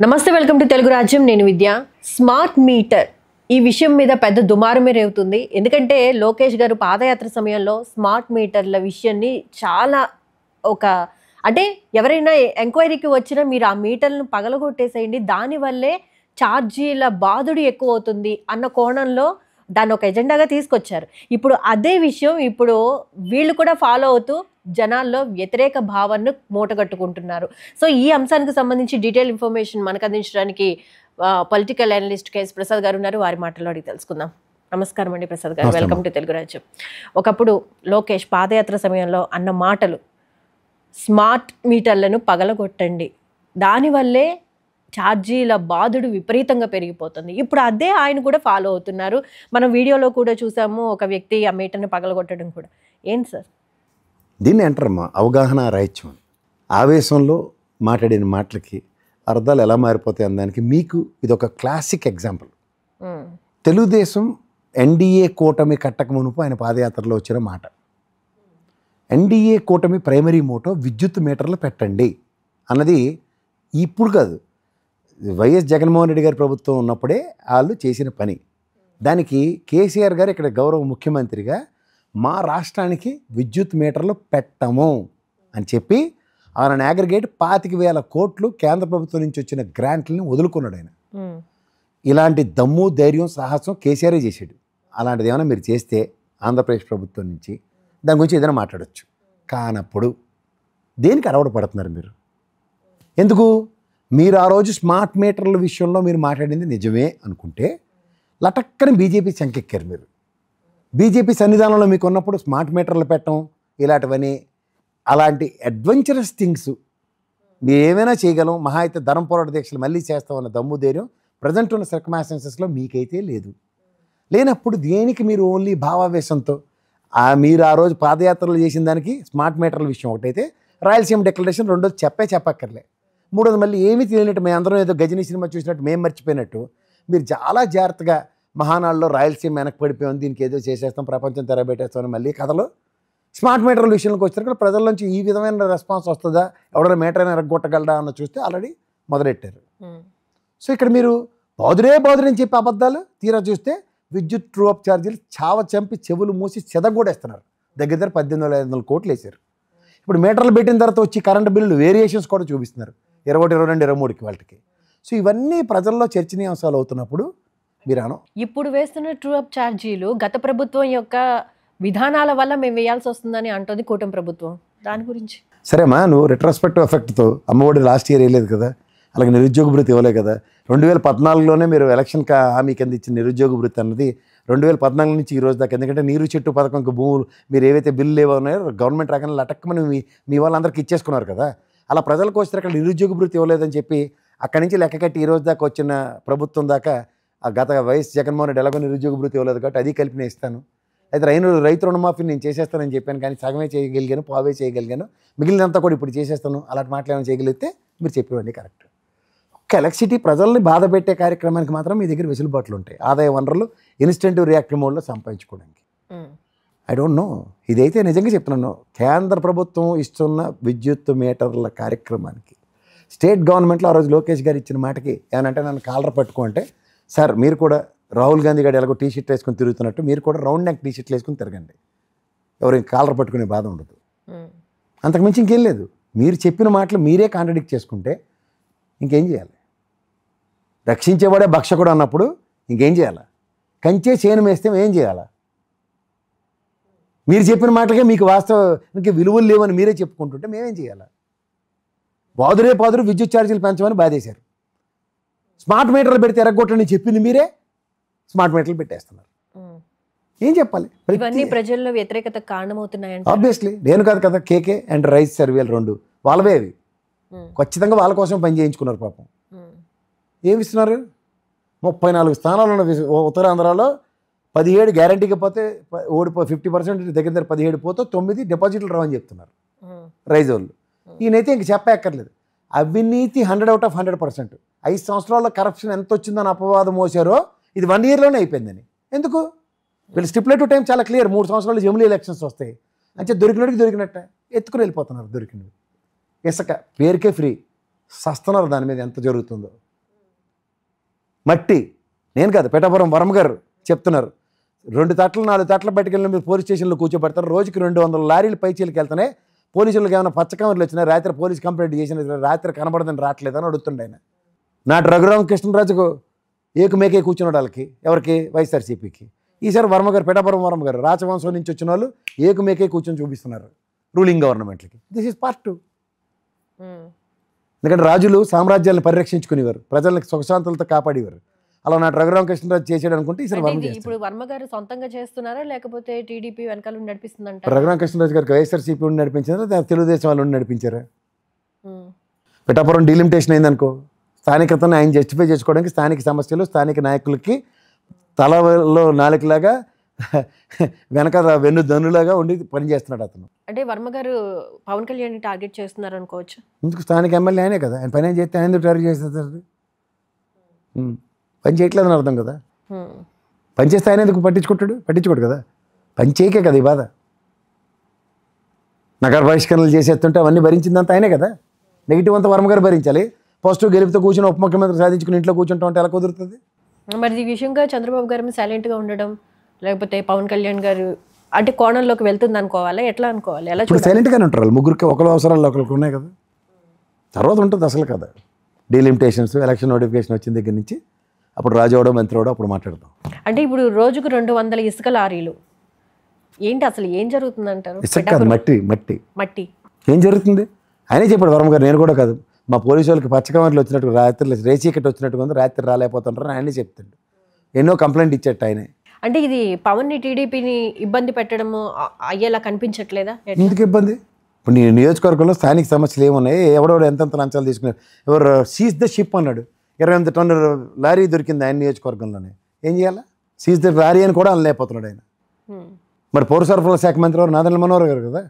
నమస్తే welcome to Telugu రాజ్యం నేను విద్య స్మార్ట్ మీటర్ ఈ విషయం మీద పెద్ద దుమారమే రేగుతుంది ఎందుకంటే లోకేష్ గారు పాదయాత్ర సమయంలో స్మార్ట్ మీటర్ల విషయాన్ని చాలా అంటే ఎవరైనా ఎంక్వైరీకి వచ్చినా మీరు ఆ మీటర్లను పగలగొట్టేసేయండి దానివల్లే ఛార్జీల బాధుడు ఎక్కువ అవుతుంది అన్న కోణంలో దాన్ని ఒక ఎజెండాగా తీసుకొచ్చారు. ఇప్పుడు అదే విషయం ఇప్పుడు వీళ్ళు కూడా ఫాలో అవుతూ జనాల్లో వ్యతిరేక భావాన్ని మూటగట్టుకుంటున్నారు. సో ఈ అంశానికి సంబంధించి డీటెయిల్ ఇన్ఫర్మేషన్ మనకు అందించడానికి పొలిటికల్ అనలిస్ట్ కేఎస్ ప్రసాద్ గారు ఉన్నారు. వారి మాటల్లో అడిగి తెలుసుకుందాం. నమస్కారం అండి ప్రసాద్ గారు, వెల్కమ్ టు తెలుగు రాజ్యం. ఒకప్పుడు లోకేష్ పాదయాత్ర సమయంలో అన్న మాటలు స్మార్ట్ మీటర్లను పగలగొట్టండి, దానివల్లే ఛార్జీల బాధుడు విపరీతంగా పెరిగిపోతుంది. ఇప్పుడు అదే ఆయన కూడా ఫాలో అవుతున్నారు. మనం వీడియోలో కూడా చూసాము, ఒక వ్యక్తి ఆ మీటర్ని పగలగొట్టడం కూడా. ఏంటి సార్ దీన్ని అంటారమ్మా అవగాహన రాహిత్యం. ఆవేశంలో మాట్లాడిన మాటలకి అర్థాలు ఎలా మారిపోతాయి అన్నదానికి మీకు ఇది ఒక క్లాసిక్ ఎగ్జాంపుల్. తెలుగుదేశం ఎన్డీఏ కూటమి కట్టక మునుపు ఆయన పాదయాత్రలో వచ్చిన మాట. ఎన్డీఏ కూటమి ప్రైమరీ మోటో విద్యుత్ మీటర్లు పెట్టండి అన్నది ఇప్పుడు కాదు, వైఎస్ జగన్మోహన్ రెడ్డి గారి ప్రభుత్వం ఉన్నప్పుడే వాళ్ళు చేసిన పని. దానికి కేసీఆర్ గారు ఇక్కడ గౌరవ ముఖ్యమంత్రిగా మా రాష్ట్రానికి విద్యుత్ మీటర్లు పెట్టము అని చెప్పి ఆయన అగ్రిగేట్ 25,000 కోట్లు కేంద్ర ప్రభుత్వం నుంచి వచ్చిన గ్రాంట్లని వదులుకున్నాడు ఆయన. ఇలాంటి దమ్ము ధైర్యం సాహసం కేసీఆరే చేశాడు. అలాంటిది ఏమైనా మీరు చేస్తే ఆంధ్రప్రదేశ్ ప్రభుత్వం నుంచి దాని గురించి ఏదైనా మాట్లాడచ్చు. కానప్పుడు దేనికి అలవాటు పడుతున్నారు మీరు? ఎందుకు? మీరు ఆ రోజు స్మార్ట్ మీటర్ల విషయంలో మీరు మాట్లాడింది నిజమే అనుకుంటే లటక్కని బీజేపీ చంకెక్కారు మీరు. బీజేపీ సన్నిధానంలో మీకు ఉన్నప్పుడు స్మార్ట్ మీటర్లు పెట్టడం ఇలాంటివని, అలాంటి అడ్వెంచరస్ థింగ్స్ మీరు ఏమైనా చేయగలం, మహా అయితే ధరం పోరాట దీక్షలు మళ్ళీ చేస్తామన్న దమ్ము ధైర్యం ప్రజెంట్ ఉన్న సర్కమ్స్టాన్సెస్లో మీకైతే లేదు. లేనప్పుడు దేనికి మీరు ఓన్లీ భావావేశంతో మీరు ఆ రోజు పాదయాత్రలు చేసిన దానికి స్మార్ట్ మీటర్ల విషయం ఒకటైతే రాయలసీమ డిక్లరేషన్, రెండోది చెప్పక్కర్లే, మూడోది మళ్ళీ ఏమీ తెలియనట్టు మేము అందరం ఏదో గజనీ సినిమా చూసినట్టు మేము మర్చిపోయినట్టు మీరు చాలా జాగ్రత్తగా మహానాడులో రాయలసీమ వెనక్కి పడిపోయింది, దీనికి ఏదో చేసేస్తాం, ప్రపంచం తెరబెట్టేస్తామని మళ్ళీ కథలో స్మార్ట్ మీటర్ల విషయంలోకి వచ్చారు కూడా ప్రజల నుంచి ఈ విధమైన రెస్పాన్స్ వస్తుందా, ఎవరైనా మీటర్ అయినా ఎరగొట్టగలడా అన్న చూస్తే ఆల్రెడీ మొదలెట్టారు. సో ఇక్కడ మీరు బాదురే చెప్పి అబద్ధాలు తీరా చూస్తే విద్యుత్ ట్రూ అప్ ఛార్జీలు చంపి చెవులు మూసి చెదగొడేస్తున్నారు. దగ్గర 18,500 కోట్లు వేశారు. ఇప్పుడు మీటర్లు పెట్టిన తర్వాత వచ్చి కరెంటు బిల్లులు వేరియేషన్స్ కూడా చూపిస్తున్నారు 21, 22, 23కి వాళ్ళకి. సో ఇవన్నీ ప్రజల్లో చర్చనీయాంశాలు అవుతున్నప్పుడు మీరు ఇప్పుడు వేస్తున్న ట్రూ అప్ ఛార్జీలు గత ప్రభుత్వం యొక్క విధానాల వల్ల మేము వేయాల్సి వస్తుందని అంటుంది కూటమి ప్రభుత్వం. దాని గురించి సరేమ్మా, నువ్వు రెట్రోస్పెక్టివ్ ఎఫెక్ట్తో అమ్మఒడి లాస్ట్ ఇయర్ వేయలేదు కదా, అలాగే నిరుద్యోగ భృతి ఇవ్వలేదు కదా. 2014లోనే మీరు ఎలక్షన్ హామీ కింద ఇచ్చిన నిరుద్యోగ భృతి అన్నది 2014 నుంచి ఈ రోజు దాకా, ఎందుకంటే నీరు చెట్టు పథకంకి భూములు మీరు ఏవైతే బిల్లు ఏమన్నాయో గవర్నమెంట్ రాగానే లటక్కమని మీ వాళ్ళందరికీ ఇచ్చేసుకున్నారు కదా. అలా ప్రజలకు వస్తే అక్కడ నిరుద్యోగ భృతి ఇవ్వలేదని చెప్పి అక్కడి నుంచి లెక్క కట్టి ఈ రోజు దాకా వచ్చిన ప్రభుత్వం దాకా ఆ గత వైఎస్ జగన్మోహన్ రెడ్డి ఎలాగో నిరుద్యోగ భృతి ఇవ్వలేదు కాబట్టి అది కలిపి నేను ఇస్తాను, అయితే రైతు రుణమాఫీ నేను చేసేస్తానని చెప్పాను, కానీ సగమే చేయగలిగాను, పావే చేయగలిగాను, మిగిలినంతా కూడా ఇప్పుడు చేసేస్తాను, అలాంటి మాటలు ఏమైనా చేయగలిగితే మీరు చెప్పేవన్నీ కరెక్ట్. ఒక్క ఎలక్ట్రిసిటీ ప్రజల్ని బాధ పెట్టే కార్యక్రమానికి మాత్రం మీ దగ్గర వెసులుబాట్లు ఉంటాయి, ఆదాయ వనరులు ఇన్స్టెంటివ్ రియాక్టివ్ మోడ్లో సంపాదించుకోవడానికి. ఐ డోంట్ నో, ఇదైతే నిజంగా చెప్తున్నాను, కేంద్ర ప్రభుత్వం ఇస్తున్న విద్యుత్ మీటర్ల కార్యక్రమానికి స్టేట్ గవర్నమెంట్లో ఆ రోజు లోకేష్ గారు ఇచ్చిన మాటకి ఏమనంటే నన్ను కాలర్ పట్టుకో అంటే, సార్ మీరు కూడా రాహుల్ గాంధీ గారు ఎలాగో టీషర్ట్ వేసుకొని తిరుగుతున్నట్టు మీరు కూడా రౌండ్ నెక్ టీషర్ట్లు వేసుకొని తిరగండి, ఎవరు కాలర్ పట్టుకునే బాధ ఉండదు. అంతకుమించి ఇంకేం లేదు. మీరు చెప్పిన మాటలు మీరే కాంట్రడిక్ట్ చేసుకుంటే ఇంకేం చేయాలి? రక్షించేవాడే భక్షకుడు అన్నప్పుడు ఇంకేం చేయాలా? కంచే చేను వేస్తే ఏం చేయాలా? మీరు చెప్పిన మాటలకే మీకు వాస్తవానికి విలువలు లేవని మీరే చెప్పుకుంటుంటే మేమేం చేయాలా? పాదురు విద్యుత్ ఛార్జీలు పెంచమని బాధేశారు. స్మార్ట్ మీటర్లు పెడితే ఎరగొట్టని చెప్పింది మీరే, స్మార్ట్ మీటర్లు పెట్టేస్తున్నారు. ఏం చెప్పాలి? ప్రజల్లో వ్యతిరేకత కారణమవుతున్నాయండి. ఆబ్వియస్లీ నేను కాదు కదా, కేకే అండ్ రైస్ సర్వేలు 2 వాళ్ళవే అవి. ఖచ్చితంగా వాళ్ళ కోసం పని చేయించుకున్నారు పాపం. ఏమి ఇస్తున్నారు? 34 స్థానాలు ఉన్న ఉత్తరాంధ్రలో 17 గ్యారంటీకి పోతే 50% దగ్గర 17 పోతే 9 డిపాజిట్లు రావని చెప్తున్నారు రైజ్ వాళ్ళు. ఈయనైతే ఇంక చెప్పక్కర్లేదు, అవినీతి 100 out of 100%. 5 సంవత్సరాల్లో కరప్షన్ ఎంత వచ్చిందని అపవాదం మోసారో ఇది 1 yearలోనే అయిపోయిందని. ఎందుకు? వీళ్ళు స్టిపులేటివ్ టైం చాలా క్లియర్, 3 సంవత్సరాలు జమిలీ ఎలక్షన్స్ వస్తాయి అంటే దొరికినట్టు ఎత్తుకుని వెళ్ళిపోతున్నారు. దొరికినవి ఇసుక పేరుకే ఫ్రీ, సస్తున్నారు దాని మీద ఎంత జరుగుతుందో. మట్టి. నేను కాదు, పిఠాపురం వర్మ గారు చెప్తున్నారు. 2 తట్లు 4 తట్ల బయటకెళ్ళిన మీరు పోలీస్ స్టేషన్లో కూర్చోబెడతారు. రోజుకి 200 లారీలు పైచీలకి వెళ్తున్నాయి. పోలీసులకు ఏమైనా పచ్చకవర్లు వచ్చినా రాత్రి పోలీస్ కంప్లైంట్ చేసిన రాత్రి కనబడదని రావట్లేదని అడుగుతుండే ఆయన. నాటి రఘురామకృష్ణరాజుకు ఏకుమేకే కూర్చున్నాడు వాళ్ళకి. ఎవరికి? వైఎస్ఆర్సీపీకి. ఈసారి వర్మ గారు, పిఠాపురం వర్మ గారు రాజవంశం నుంచి వచ్చిన వాళ్ళు ఏకుమేకే కూర్చొని చూపిస్తున్నారు రూలింగ్ గవర్నమెంట్లకి. This is part 2. ఎందుకంటే రాజులు సామ్రాజ్యాలను పరిరక్షించుకునేవారు, ప్రజలకు సుఖశాంతులతో కాపాడేవారు. అలా నాటి రఘురామకృష్ణరాజు చేసాడు అనుకుంటే ఈసారి వర్మ చేస్తాడు. ఇప్పుడు వర్మ గారు సొంతంగా చేస్తున్నారా లేకపోతే టీడీపీ వెనకాల నడిపిస్తుందంట? రఘురామకృష్ణరాజు గారికి వైఎస్ఆర్సీపీ ఉండి నడిపించారా, తెలుగుదేశం వాళ్ళు ఉండి నడిపించారా? పిఠాపురం డీలిమిటేషన్ అయిందనుకో, స్థానికతను ఆయన జస్టిఫై చేసుకోవడానికి స్థానిక సమస్యలు స్థానిక నాయకులకి తలలో నాలుకలాగా వెనక వెన్ను దన్నులాగా ఉండి పనిచేస్తున్నాడు అతను. అంటే వర్మ గారు పవన్ కళ్యాణ్ టార్గెట్ చేస్తున్నారు అనుకోవచ్చు. ఎందుకు? స్థానిక ఎమ్మెల్యే ఆయనే కదా, ఆయన పని ఏం చేస్తే ఆయన టార్గెట్ చేస్తారు. పని చేయట్లేదని అర్థం కదా. పని చేస్తే ఆయన ఎందుకు పట్టించుకోడు కదా. పని చేయకే కదా ఈ బాధ. నగర బహిష్కరణలు చేసేస్తుంటే అవన్నీ భరించిందంతా ఆయనే కదా. నెగిటివ్ అంతా వర్మ గారు భరించాలి. పాజిటివ్ గెలుపుతో కూర్చొని ఉప ముఖ్యమంత్రి సాధించుకుని ఇంట్లో కూర్చుంటాం అంటే ఎలా కుదురుతుంది? మరి ఈ విషయంగా చంద్రబాబు గారు సైలెంట్గా ఉండడం, లేకపోతే పవన్ కళ్యాణ్ గారు అంటే కోణంలోకి వెళ్తుంది అనుకోవాలా, ఎట్లా అనుకోవాలి? ఎలా ఇప్పుడు సైలెంట్గానే ఉంటారు వాళ్ళు. ముగ్గురికి ఒకరి అవసరాలు ఒకరికి ఉన్నాయి కదా. తర్వాత ఉంటుంది అసలు కదా. డీలిమిటేషన్స్, ఎలక్షన్ నోటిఫికేషన్ వచ్చిన దగ్గర నుంచి అప్పుడు రాజు మంత్రి అవడం, అప్పుడు మాట్లాడతాం. అంటే ఇప్పుడు రోజుకు 200 ఇసుక లారీలు ఏంటి అసలు ఏం జరుగుతుంది అంటారు? ఇసుక కాదు, మట్టి. ఏం జరుగుతుంది? ఆయనే చెప్పాడు వర్మ గారు, నేను కూడా కాదు. మా పోలీసు వాళ్ళకి పచ్చకవర్లు వచ్చినట్టు రాత్రి రేచీకటి వచ్చినట్టుగా ఉంది, రాత్రి రాలేకపోతుంటారు ఆయనే చెప్తాడు. ఎన్నో కంప్లైంట్ ఇచ్చాడు ఆయనే. అంటే ఇది పవన్ని టీడీపీని ఇబ్బంది పెట్టడము అయ్యేలా కనిపించట్లేదా? ఎందుకు ఇబ్బంది? ఇప్పుడు నీ నియోజకవర్గంలో స్థానిక సమస్యలు ఏమున్నాయి? ఎవడెవడు ఎంతెంత లంచాలు తీసుకున్నారు? ఎవరు సీజ్ ద షిప్ అన్నాడు. 28 టన్నుల లారీ దొరికింది ఆయన నియోజకవర్గంలోనే. ఏం చేయాలా? సీజ్ ద లారీ అని కూడా అనలేకపోతున్నాడు ఆయన. మరి పౌర సరఫరాల శాఖ మంత్రి ఎవరు? నాదెండ్ల మనోహర్ గారు కదా.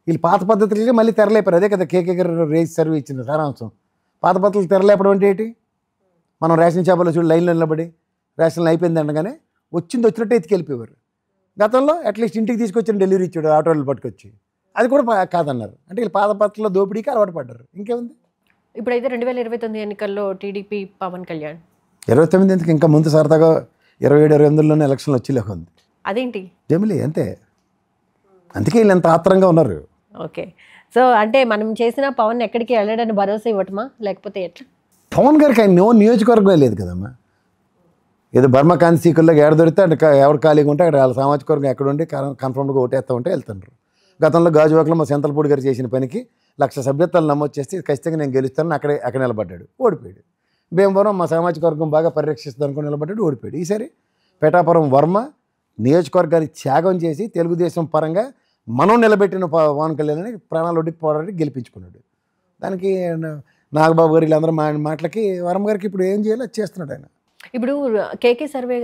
వీళ్ళు పాత పద్ధతులకి మళ్ళీ తెరలేపారు. అదే కదా కేకే గారు రేస్ సర్వీ ఇచ్చింది సారాంశం. పాత పద్ధతులు తెరలేపడం అంటే ఏంటి? మనం రేషన్ చేపల్లో చూడు లైన్లో నిలబడి రేషన్ అయిపోయింది అనగానే వచ్చినట్టే ఎత్తుకెళ్ళిపోయేవారు. గతంలో అట్లీస్ట్ ఇంటికి తీసుకొచ్చిన డెలివరీ ఇచ్చాడు ఆటోలు పట్టుకొచ్చి. అది కూడా కాదన్నారు. అంటే వీళ్ళు పాత పద్ధతిలో దోపిడీకి అలవాటు పడ్డారు. ఇంకేముంది? ఇప్పుడైతే 2029 ఎన్నికల్లో టీడీపీ పవన్ కళ్యాణ్ 29 ఎందుకు? ఇంకా ముందు సరదాగా 27-28లోనే ఎలక్షన్లు వచ్చేలాగా ఉంది. అదేంటి జమిలీ అంతే. అందుకే వీళ్ళు ఎంత ఆత్రంగా ఉన్నారు. ఓకే. సో అంటే మనం చేసిన పవన్ ఎక్కడికి వెళ్ళడని భరోసా ఇవ్వటమా లేకపోతే ఎట్లా? పవన్ గారికి ఆయన నియోజకవర్గమే లేదు కదమ్మా. ఏదో బర్మా కాన్సీకుల్లో ఏడ దొరికితే అంటే ఎవరు ఖాళీగా ఉంటే అక్కడ వాళ్ళ సామాజిక వర్గం ఎక్కడ ఉండి కన్ఫర్మ్గా ఓటేస్తూ ఉంటే వెళ్తుంటారు. గతంలో గాజువాకలో మా సెంతలపూడి గారు చేసిన పనికి 1,00,000 సభ్యత్వాలు నమోదు చేస్తే ఖచ్చితంగా నేను గెలుస్తానని అక్కడ నిలబడ్డాడు, ఓడిపోయాడు. భీమవరం మా సామాజిక వర్గం బాగా పరిరక్షిస్తుంది అనుకుని నిలబడ్డాడు, ఓడిపోయాడు. ఈసారి పిఠాపురం వర్మ నియోజకవర్గాన్ని త్యాగం చేసి తెలుగుదేశం పరంగా మనం నిలబెట్టిన పవన్ కళ్యాణ్ని ప్రాణాలు ఒడ్డికి పోరాడి గెలిపించుకున్నాడు. దానికి నాగబాబు గారు వీళ్ళందరూ మాటలకి వర్మ గారికి ఇప్పుడు ఏం చేయాలో చేస్తున్నాడు ఆయన. ఇప్పుడు కేకే సర్వే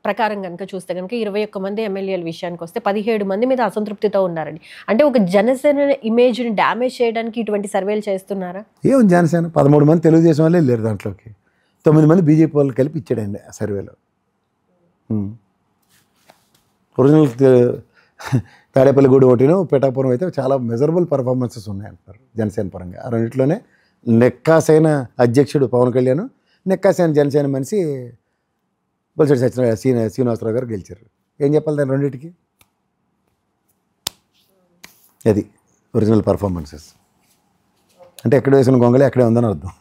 ప్రకారం కనుక చూస్తే కనుక 21 మంది ఎమ్మెల్యేల విషయానికి వస్తే 17 మంది మీద అసంతృప్తితో ఉన్నారండి. అంటే ఒక జనసేన ఇమేజ్ని డ్యామేజ్ చేయడానికి ఇటువంటి సర్వేలు చేస్తున్నారా? ఏం జనసేన 13 మంది తెలుగుదేశం వాళ్ళే లేరు దాంట్లోకి, 9 మంది బీజేపీ వాళ్ళు కలిపి ఇచ్చాడండి ఆ సర్వేలో. ఒరిజినల్ తాడేపల్లిగూడ ఒకటిను పిఠాపురం అయితే చాలా మెజరబుల్ పర్ఫార్మెన్సెస్ ఉన్నాయంటారు జనసేన పరంగా. ఆ రెండిట్లోనే నెక్కాసైన అధ్యక్షుడు పవన్ కళ్యాణ్, నెక్కాసైన జనసేన మనిషి బొలిశెట్టి శ్రీనివాసరావు గారు గెలిచారు. ఏం చెప్పాలి దాని రెండింటికి? అది ఒరిజినల్ పర్ఫార్మెన్సెస్. అంటే ఎక్కడ వేసిన గొంగళి అక్కడే ఉందని అర్థం.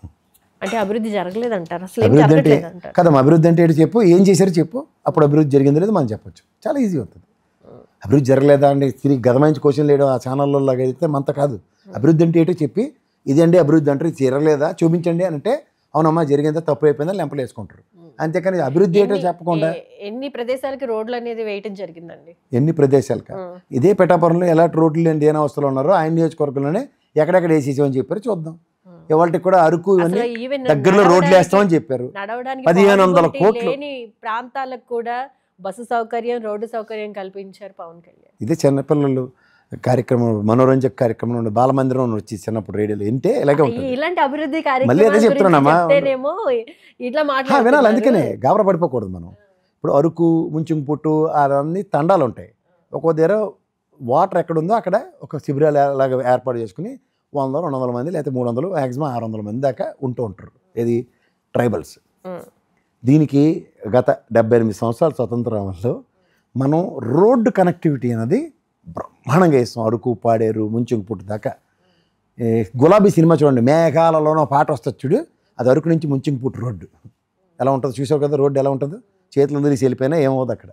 అంటే అభివృద్ధి జరగలేదంటారు అసలు? అభివృద్ధి అంటే కదమ్మా, అభివృద్ధి అంటే ఏంటి చెప్పు, ఏం చేశారు చెప్పు, అప్పుడు అభివృద్ధి జరిగింది లేదు మనం చెప్పొచ్చు. చాలా ఈజీ అవుతుంది. అభివృద్ధి జరగలేదా అండి తిరిగి గదమాయించి క్వశ్చన్ లేయడం ఆ ఛానల్లో లాగా అయితే మనతో కాదు. అభివృద్ధి అంటే ఏంటో చెప్పి ఇదండి అభివృద్ధి అంటారు, ఇది జరగలేదా చూపించండి అని అంటే అవునమ్మా జరిగిందా తప్పు అయిపోయిందా లెంపలు వేసుకుంటారు. అంతేకాని అభివృద్ధి ఏంటో చెప్పకుండా. ఎన్ని ప్రదేశాలకి రోడ్లు అనేది వేయటం జరిగిందండి? ఎన్ని ప్రదేశాలకి? ఇదే పిఠాపురంలో ఎలాంటి రోడ్లు లేని దేని అవస్థలో ఉన్నారో ఆయన నియోజకవర్గంలోనే ఎక్కడెక్కడ వేసేసామని చెప్పారు. చూద్దాం. ఇవాళకి కూడా అరకు ఇవన్నీ దగ్గరలో రోడ్లు వేస్తామని చెప్పారు. 1500 కోట్లు ప్రాంతాలకు కూడా బస్సు సౌకర్యం, రోడ్డు సౌకర్యం కల్పించారు పవన్ కళ్యాణ్. ఇదే చిన్నపిల్లలు కార్యక్రమం, మనోరంజక కార్యక్రమం బాలమందిరం వచ్చి చిన్నప్పుడు రేడియోలో వింటే ఇలాగే ఉంటుంది. ఇలాంటి అభివృద్ధి మళ్ళీ అదే చెప్తున్నామా వినాలి. అందుకనే గాబరా పడిపోకూడదు మనం. ఇప్పుడు అరకు, ముంచుంపుట్టు అవన్నీ తండాలు ఉంటాయి. ఒక్కో దగ్గర వాటర్ ఎక్కడుందో అక్కడ ఒక శిబిరాలు అలాగా ఏర్పాటు చేసుకుని 100-200 మంది లేకపోతే 300 మ్యాక్సిమం 600 మంది దాకా ఉంటూ ఉంటారు. ఏది ట్రైబల్స్. దీనికి గత 78 సంవత్సరాల స్వతంత్రంలో మనం రోడ్డు కనెక్టివిటీ అనేది బ్రహ్మాండంగా వేస్తాం. అరకు, పాడేరు, ముంచింగిపుట్టు దాకా. గులాబీ సినిమా చూడండి, మేఘాలలోనో పాట వస్తుంది చూడు, అది అరకు నుంచి ముంచింగిపుట్టు రోడ్డు ఎలా ఉంటుందో చూసావు కదా. రోడ్డు ఎలా ఉంటుందో, చేతులు వదిలేసి వెళ్ళిపోయినా ఏమవుతుంది అక్కడ,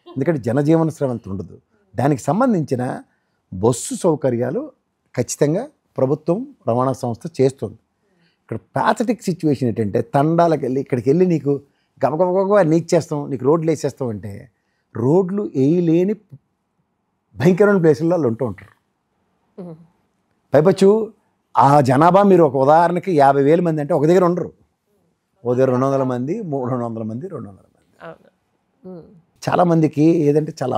ఎందుకంటే జనజీవన స్రవంతి ఉండదు. దానికి సంబంధించిన బస్సు సౌకర్యాలు ఖచ్చితంగా ప్రభుత్వం రవాణా సంస్థ చేస్తుంది. ఇక్కడ ప్యాథటిక్ సిచ్యువేషన్ ఏంటంటే తండాలకు వెళ్ళి ఇక్కడికి వెళ్ళి నీకు గబగబగా నీకు చేస్తాం, నీకు రోడ్లు వేసేస్తాం అంటే రోడ్లు వేయలేని భయంకరమైన ప్లేసుల్లో వాళ్ళు ఉంటూ ఉంటారు. పైపచ్చు ఆ జనాభా మీరు ఒక ఉదాహరణకి 50,000 మంది అంటే ఒక దగ్గర ఉండరు, ఓ దగ్గర 200 మంది, 300 మంది, 200 మంది. చాలామందికి ఏదంటే చాలా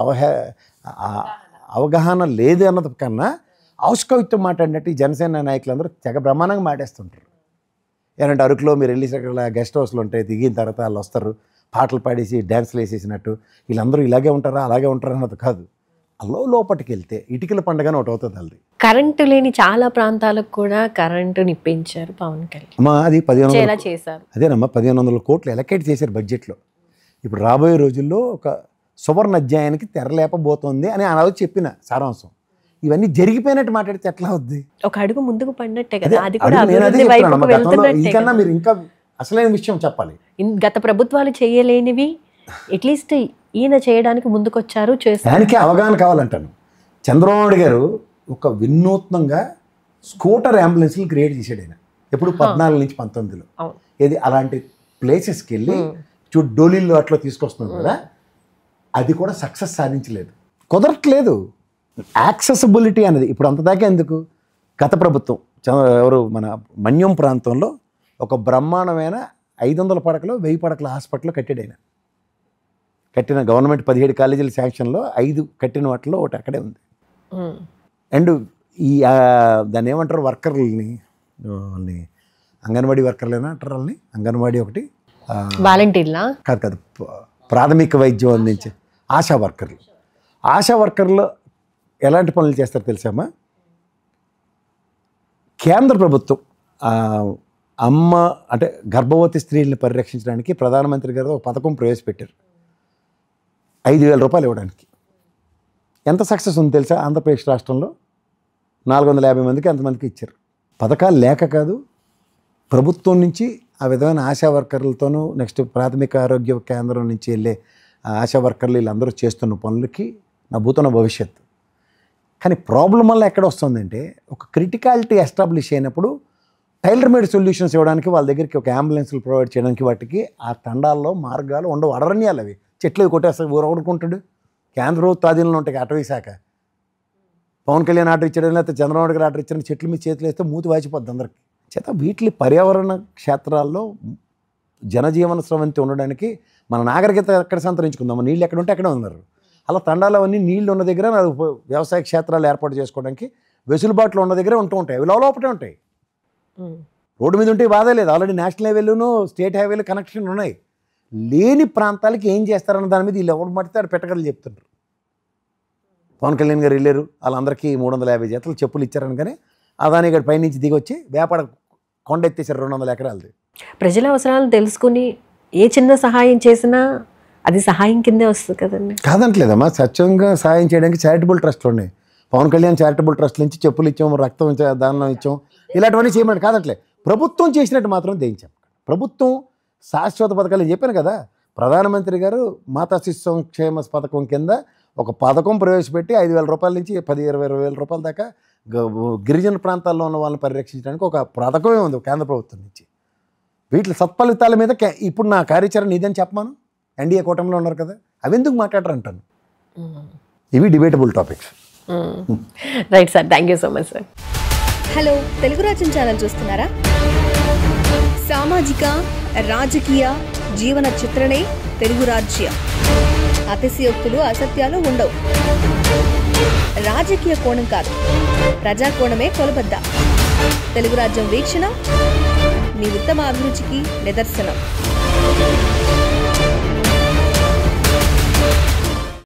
అవగాహన లేదు అన్నది కన్నా ఔష్కవిత్వం మాట్లాడినట్టు ఈ జనసేన నాయకులందరూ తెగ బ్రహ్మాండంగా మాటేస్తుంటారు. ఏంటంటే అరకులో మీరు వెళ్ళి అక్కడ గెస్ట్ హౌస్లు ఉంటాయి, దిగిన తర్వాత వాళ్ళు వస్తారు, పాటలు పాడేసి డ్యాన్స్లు వేసేసినట్టు వీళ్ళందరూ ఇలాగే ఉంటారా అలాగే ఉంటారా అన్నది కాదు. లోపలికి వెళ్తే ఇటుకల పండుగని ఒకటి అవుతుంది. అది కరెంటు లేని చాలా ప్రాంతాలకు కూడా కరెంటుని ఇప్పించారు పవన్ కళ్యాణ్. అమ్మా అది 1500 చేశారు. అదేనమ్మా 1500 కోట్లు ఎలకేట్ చేశారు బడ్జెట్లో. ఇప్పుడు రాబోయే రోజుల్లో ఒక సువర్ణ అధ్యాయానికి తెరలేపబోతోంది అని ఆ రోజు చెప్పిన సారాంశం. ఇవన్నీ జరిగిపోయినట్టు మాట్లాడితే ఎట్లా అవుద్ది? ఒక అడుగు ముందుకు పడినట్టే కదా. అది అడుగు కూడా నేను అదే అభివృద్ధి వైపుకు చెప్తున్నాను. గతంలో వెళ్తున్నట్టే ఇంకన్నా కదా. మీరు ఇంకా అసలైన విషయం చెప్పాలి. గత ప్రభుత్వాలు చేయలేనివి అట్లీస్ట్ ఈయన చేయడానికి ముందుకొచ్చారు, చేస్తారు. దానికే అవగాహన కావాలంటాను. చంద్రబాబు నాయుడు గారు ఒక వినూత్నంగా స్కూటర్ అంబులెన్స్లు క్రియేట్ చేశాడు ఆయన. ఎప్పుడు 14 నుంచి 19లో అవును. ఏది అలాంటి ప్లేసెస్కి వెళ్ళి చూడు డోలీల్లో అట్లా తీసుకొస్తున్నాం కదా, అది కూడా సక్సెస్ సాధించలేదు, కుదరట్లేదు. యాక్సెసిబిలిటీ అనేది ఇప్పుడు అంతదాకా ఎందుకు? గత ప్రభుత్వం ఎవరు మన మన్యం ప్రాంతంలో ఒక బ్రహ్మాండమైన 500 పడకలు 1000 పడకల హాస్పిటల్ కట్టాడు ఆయన. కట్టిన గవర్నమెంట్ 17 కాలేజీల శాంక్షన్లో 5 కట్టిన వాటిలో ఒకటి అక్కడే ఉంది. అండ్ ఈ దాన్ని ఏమంటారు వర్కర్లని, వాళ్ళని అంగన్వాడీ వర్కర్లేనా అంటారు వాళ్ళని, అంగన్వాడీ ఒకటి వాలంటీర్లా కాదు కాదు ప్రాథమిక వైద్యం అందించే ఆశా వర్కర్లు. ఆశా వర్కర్లు ఎలాంటి పనులు చేస్తారో తెలుసామా? కేంద్ర ప్రభుత్వం అమ్మ అంటే గర్భవతి స్త్రీలను పరిరక్షించడానికి ప్రధానమంత్రి గారు ఒక పథకం ప్రవేశపెట్టారు, 5,000 రూపాయలు ఇవ్వడానికి. ఎంత సక్సెస్ ఉంది తెలుసా? ఆంధ్రప్రదేశ్ రాష్ట్రంలో 450 మందికి అంతమందికి ఇచ్చారు. పథకాలు లేక కాదు, ప్రభుత్వం నుంచి ఆ విధమైన ఆశా వర్కర్లతోనూ నెక్స్ట్ ప్రాథమిక ఆరోగ్య కేంద్రం నుంచి వెళ్ళే ఆశా వర్కర్లు వీళ్ళందరూ చేస్తున్న పనులకి నవ్వుతున్న భవిష్యత్తు. కానీ ప్రాబ్లం వల్ల ఎక్కడ వస్తుందంటే ఒక క్రిటికాలిటీ ఎస్టాబ్లిష్ అయినప్పుడు టైలర్ మేడ్ సొల్యూషన్స్ ఇవ్వడానికి వాళ్ళ దగ్గరికి ఒక అంబులెన్స్లు ప్రొవైడ్ చేయడానికి వాటికి ఆ తండాల్లో మార్గాలు ఉండవు. అడరణ్యాలు అవి, చెట్లు కొట్టేస్తే ఊరొడుకుంటాడు. కేంద్ర ప్రభుత్వ ఆధీనంలో ఉంటాయి అటవీ శాఖ. పవన్ కళ్యాణ్ ఆర్డర్ ఇచ్చాడు లేకపోతే చంద్రబాబు గారు ఆర్డర్ ఇచ్చాడు, చెట్ల మీద చేతులు వేస్తే మూతి వాచిపోద్ది అందరికి. చేత వీటి పర్యావరణ క్షేత్రాల్లో జనజీవన స్రవంతి ఉండడానికి మన నాగరికత ఎక్కడ సంతరించుకుందాం, నీళ్ళు ఎక్కడ ఉంటే అక్కడే ఉన్నారు. అలా తండాలు అవన్నీ నీళ్ళు ఉన్న దగ్గర వ్యవసాయ క్షేత్రాలు ఏర్పాటు చేసుకోవడానికి వెసులుబాట్లు ఉన్న దగ్గర ఉంటూ ఉంటాయి. అవి లోపటే ఉంటాయి, రోడ్డు మీద ఉంటే బాధ లేదు. ఆల్రెడీ నేషనల్ హైవేలోనూ స్టేట్ హైవేలు కనెక్షన్ ఉన్నాయి. లేని ప్రాంతాలకి ఏం చేస్తారన్న దాని మీద వీళ్ళు ఎవరు పడితే అది పెట్టగలరు చెప్తుంటారు. పవన్ కళ్యాణ్ గారు వెళ్ళారు, వాళ్ళందరికీ 350 జతలు చెప్పులు ఇచ్చారని, కానీ అదాని గారి పైనుంచి దిగి వచ్చి వేపాడ కొండ ఎత్తేసారు 200 ఎకరాలది. ప్రజల అవసరాలను తెలుసుకుని ఏ చిన్న సహాయం చేసినా అది సహాయం కిందే వస్తుంది కదండి. కాదంటలేదమ్మా, స్వచ్ఛంగా సహాయం చేయడానికి చారిటబుల్ ట్రస్ట్లు ఉన్నాయి. పవన్ కళ్యాణ్ చారిటబుల్ ట్రస్ట్ నుంచి చెప్పులు ఇచ్చాం, రక్తం దానం ఇచ్చాం, ఇలాంటివన్నీ చేయమని కాదంటలే. ప్రభుత్వం చేసినట్టు మాత్రం దేయించాం. ప్రభుత్వం శాశ్వత పథకాలు చెప్పాను కదా, ప్రధానమంత్రి గారు మాతా శిశు సంక్షేమ పథకం కింద ఒక పథకం ప్రవేశపెట్టి 5,000 రూపాయల నుంచి 10,000-20,000 రూపాయల దాకా గిరిజన ప్రాంతాల్లో ఉన్న వాళ్ళని పరిరక్షించడానికి ఒక పథకమే ఉంది కేంద్ర ప్రభుత్వం నుంచి. వీటి సత్ఫలితాల మీద ఇప్పుడు నా కార్యాచరణ ఇదని చెప్పమాను. ఎన్డీఏ కూటమిలో ఉన్నారు కదా, అవి ఎందుకు మాట్లాడరు అంటాను. ఇవి debatable topics. Right sir, thank you so much sir. Hello, Telugu రాజ్యం ఛానల్ చూస్తున్నారా? సామాజిక రాజకీయ జీవన చిత్రణే తెలుగు రాజ్యం. అతిశయోక్తులు అసత్యాలు ఉండవు. రాజకీయ కోణం కాదు, ప్రజా కోణమే కొలబద్ద. తెలుగు రాజ్యం వీక్షణ మీ ఉత్తమ అభిరుచికి నిదర్శనం.